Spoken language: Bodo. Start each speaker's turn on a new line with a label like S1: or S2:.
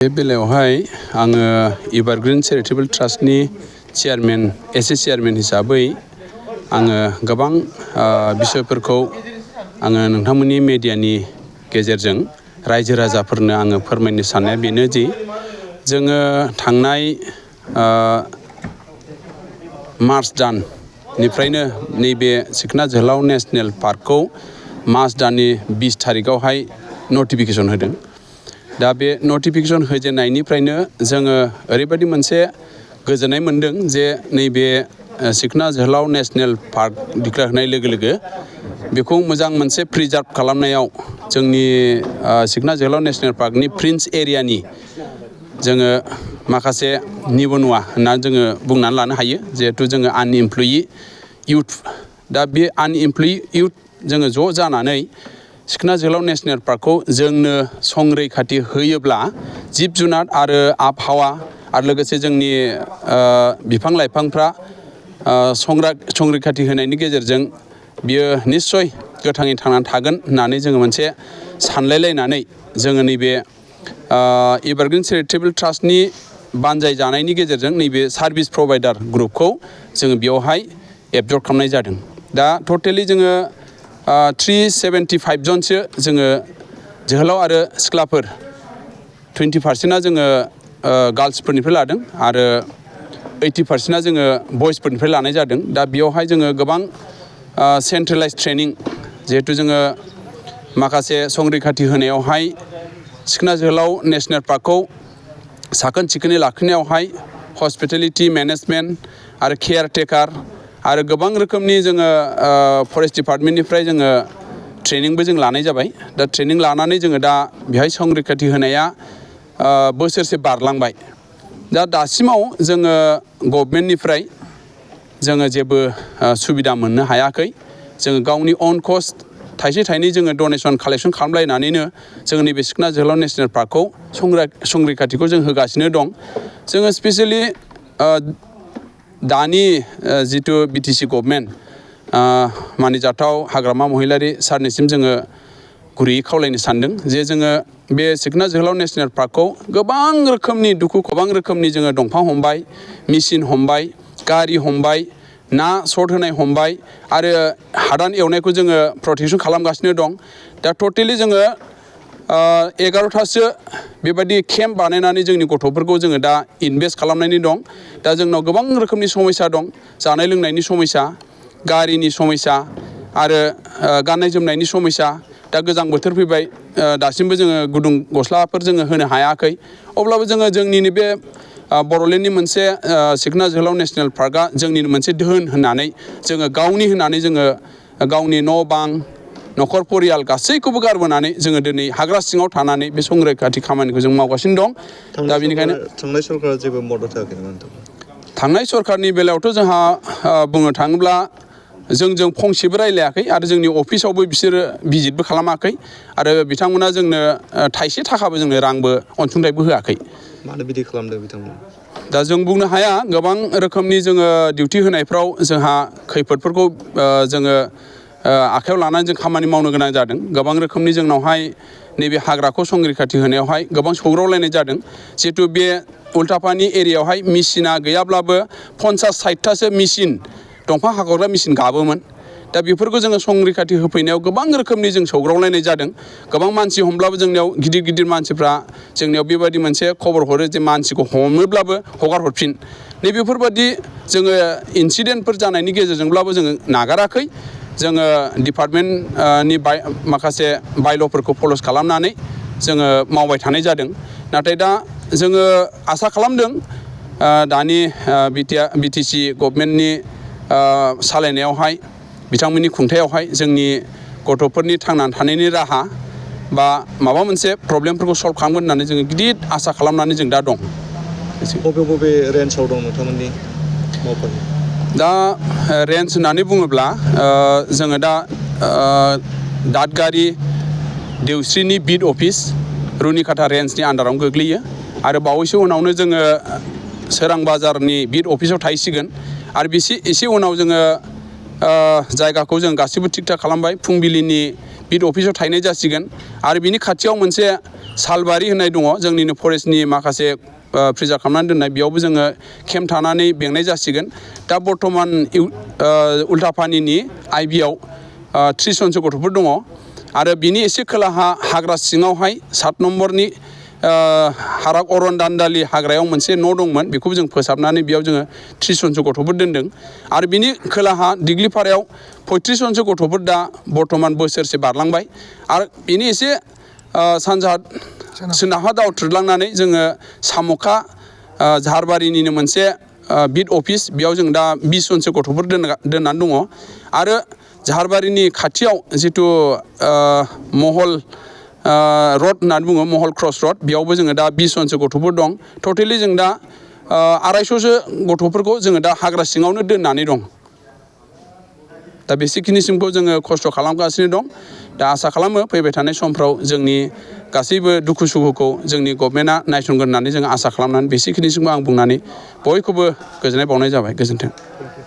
S1: बे बेलायावहाय आङो एभारग्रीन चेरिटेबल ट्रास्टनि चेयारमेन चेयारमेन हिसाबै आङो गोबां बिसयफोरखौ आङो नोंथांमोननि मेडियानि गेजेरजों रायजो राजाफोरनो आङो फोरमायनो साननाया बेनो दि जोङो थांनाय मार्च दाननिफ्रायनो नैबे सिखना जोहोलाव नेशनेल पार्कखौ मार्च दाननि 20 थारिखआवहाय नटिफिकेसन होदों। दा बे नटिफिकेसन होजेननायनिफ्रायनो जोङो ओरैबायदि मोनसे गोजोननाय मोन्दों जे नैबे सिखना जोहोलाव नेशनेल पार्क डिक्लेयार होनाय लोगो लोगो बेखौ मोजां मोनसे प्रिजार्भ खालामनायाव जोंनि सिखना जोहोलाव नेशनेल पार्कनि फ्रिन्ज एरियानि जोङो माखासे निबनुवा होनना जोङो बुंनानै लानो हायो जिहेथु जोङो आनइमप्लयि इउथ दा बे आनइमप्लयि इउथ जोङो ज' जानानै सिखना जोहोलाव नेशनेल पार्कखौ जोंनो संरैखाथि होयोब्ला जिब जुनार आरो आबहावा आरो लोगोसे जोंनि बिफां लाइफांफ्रा संरैखाथि होनायनि गेजेरजों बियो निस्सय गोथाङै थांनानै थागोन होननानै जोङो मोनसे सानलायलायनानै जोङो नैबे एभारग्रीन चेरिटेबल ट्रास्टनि बानजाय जानायनि गेजेरजों नैबे सार्भिस प्रभाइडार ग्रुपखौ जोङो बेयावहाय एबजर्ब खालामनाय जादों। दा टटेलि जोङो 375 जनसो जोङो जोहोलाव आरो सिख्लाफोर 20% जोङो गार्लसफोरनिफ्राय लादों आरो 80% जोङो बयसफोरनिफ्राय लानाय जादों। दा बेयावहाय जोङो गोबां सेन्ट्रेलाइज ट्रेनिं जिहेथु जोङो माखासे संरैखाथि होनायावहाय सिखना जोहोलाव नेशनेल पार्कखौ साखोन सिखोनै लाखिनायावहाय हस्पिटेलिटि मेनेजमेन्ट आरो केयार टेकार आरो गोबां रोखोमनि जोङो फरेस्ट डिपार्टमेन्टनिफ्राय जोङो ट्रेनिंबो जों लानाय जाबाय। दा ट्रेनिं लानानै जोङो दा बेहाय संरैखाथि होनाया बोसोरसे बारलांबाय। दा दासिमाव जोङो गभर्नमेन्टनिफ्राय जोङो जेबो सुबिदा मोननो हायाखै। जोङो गावनि अन कस्ट थाइसे थाइनै जोङो डनेसन कालेक्सन खालामलायनानैनो जोङो नैबे सिखना जोहोलाव नेशनेल पार्कखौ संरैखाथिखौ जों होगासिनो दं। जोङो स्पेसियेलि दानि जिथु बिटिसि गभर्नमेन्ट मानिजाथाव हाग्रामा महिलारि सारनिसिम जोङो गुरैयै खावलायनो सानदों जे जोङो बे सिखना जोहोलाव नेशनेल पार्कखौ गोबां रोखोमनि गोबां रोखोमनि जोङो दंफां हमबाय, मेसिन हमबाय, गारि हमबाय, ना सर्ट होनाय हमबाय आरो हादान एवनायखौ जोङो प्रटेकसन खालामगासिनो दं। दा टटेलि जोङो 11थासो बेबायदि केम्प बानायनानै जोंनि गथ'फोरखौ जोङो दा इनभेस्ट खालामनानै दं। दा जोंनाव गोबां रोखोमनि समस्या दं, जानाय लोंनायनि समस्या, गारिनि समस्या आरो गाननाय जोमनायनि समस्या। दा गोजां बोथोर फैबाय, दासिमबो जोङो गुदुं गस्लाफोर जोङो होनो हायाखै। अब्लाबो जोङो जोंनिनो बे बड'लेण्डनि मोनसे सिखना जोहोलाव नेशनेल पार्कआ जोंनिनो मोनसे धोन होननानै जोङो गावनि होननानै जोङो गावनि न' बां न'खर परियाल गासैखौबो गारबोनानै जोङो दिनै हाग्रा सिङाव थानानै बे संरैखाथि खामानिखौ जों मावगासिनो दं। दा बेनिखायनो
S2: थांनाय सरकारा जेबो मदद होआखै नामा नोंथां?
S1: थांनाय सरकारनि बेलायावथ' जोंहा बुंनो थाङोब्ला जोंजों फंसेबो रायलायाखै आरो जोंनि अफिसावबो बिसोरो भिजिटबो खालामाखै आरो बिथांमोना जोंनो थाइसे थाखाबो जोंनो रांबो अनसुंथाइबो होआखै।
S2: मानो बिदि खालामदों बिथांमोना?
S1: दा जों बुंनो हाया, गोबां रोखोमनि जोङो डिउटि होनायफ्राव जोंहा खैफोदफोरखौ जोङो आखायाव लानानै जों खामानि मावनो गोनां जादों। गोबां रोखोमनि जोंनावहाय नैबे हाग्राखौ संरैखाथि होनायावहाय गोबां सौग्रावलायनाय जादों। जिहेतु बे उल्टापानि एरियायावहाय मेसिना गैयाब्लाबो 50-60थासो मेसिन दंफां हाखावग्रा मेसिन गाबोमोन। दा बेफोरखौ जोङो संरैखाथि होफैनायाव गोबां रोखोमनि जों सौग्रावलायनाय जादों। गोबां मानसि हमब्लाबो जोंनियाव गिदिर गिदिर मानसिफ्रा जोंनियाव बेबायदि मोनसे खबर हरो जे मानसिखौ हमोब्लाबो हगार हरफिन। नैबेफोरबादि जोङो इनसिडेन्टफोर जानायनि गेजेरजोंब्लाबो जोङो नागाराखै। जोङो डिपार्टमेन्टनि माखासे बायल'फोरखौ फल'स खालामनानै जोङो मावबाय थानाय जादों। नाथाय दा जोङो आसा खालामदों दानि बिटिसि गभर्नमेन्टनि सालायनायावहाय बिथांमोननि खुंथायावहाय जोंनि गथ'फोरनि थांनानै थानायनि राहा बा माबा मोनसे प्रब्लेमफोरखौ सल्भ खालामगोन होननानै जोङो गिदिर आसा खालामनानै जों दा दं।
S2: बबे रेन्जआव दं नोंथांमोननि मावफारि?
S1: दा रेन्ज होननानै बुङोब्ला जोङो दा दादगारि देवस्रिनि बिट अफिस रुनिकाटा रेन्जनि आन्दारावनो गोग्लैयो आरो बावैसो उनावनो जोङो सोरां बाजारनि बिट अफिसाव थाहैसिगोन आरो एसे उनाव जोङो जायगाखौ जों गासिबो थिग थाक खालामबाय। फुंबिलिनि बिट अफिसाव थाहैनाय जासिगोन आरो बिनि खाथियाव मोनसे सालबारि होननाय दङ जोंनिनो फरेस्टनि माखासे प्रिजार्भ खालामनानै दोननाय बेयावबो जोङो केम्प थानानै बेंनाय जासिगोन दा बर्थमान उल्टापानिनि आइबिआव 30 जनसो गथ'फोर दङ आरो बिनि एसे खोलाहा हाग्रा सिङावहाय 7 नम्बरनि हाराग अरन दान्दालि हाग्रायाव मोनसे न' दंमोन बेखौबो जों फोसाबनानै बेयाव जोङो 30 जनसो गथ'फोर दोनदों आरो बिनि खोलाहा दिग्लिपारायाव 35 जनसो गथ'फोर दा बर्थमान बोसोरसे बारलांबाय आरो बिनि एसे सानजाहा सोनाबहा दावथ्रोदलांनानै जोङो साम'खा झारबारिनिनो मोनसे बिट अफिस बेयाव जों दा 20 जनसो गथ'फोर दोननानै दङ आरो झारबारिनि खाथियाव जिथु महल रड होननानै बुङो महल क्रस रड बेयावबो जोङो दा 20 जनसो गथ'फोर दं टटेलि जों दा 250सो गथ'फोरखौ जोङो दा हाग्रा सिङावनो दोननानै दं दा बेसेखिनिसिमखौ जोङो खस्थ' खालामगासिनो दं दा आसा खालामो फैबाय थानाय समफ्राव जोंनि गासैबो दुखु सुखुखौ जोंनि गभर्नमेन्टआ नायसनगोन होननानै जों आसा खालामनानै बेसेखिनिसिमखौ आं बुंनानै बयखौबो गोजोननाय बावनाय जाबाय गोजोन्थों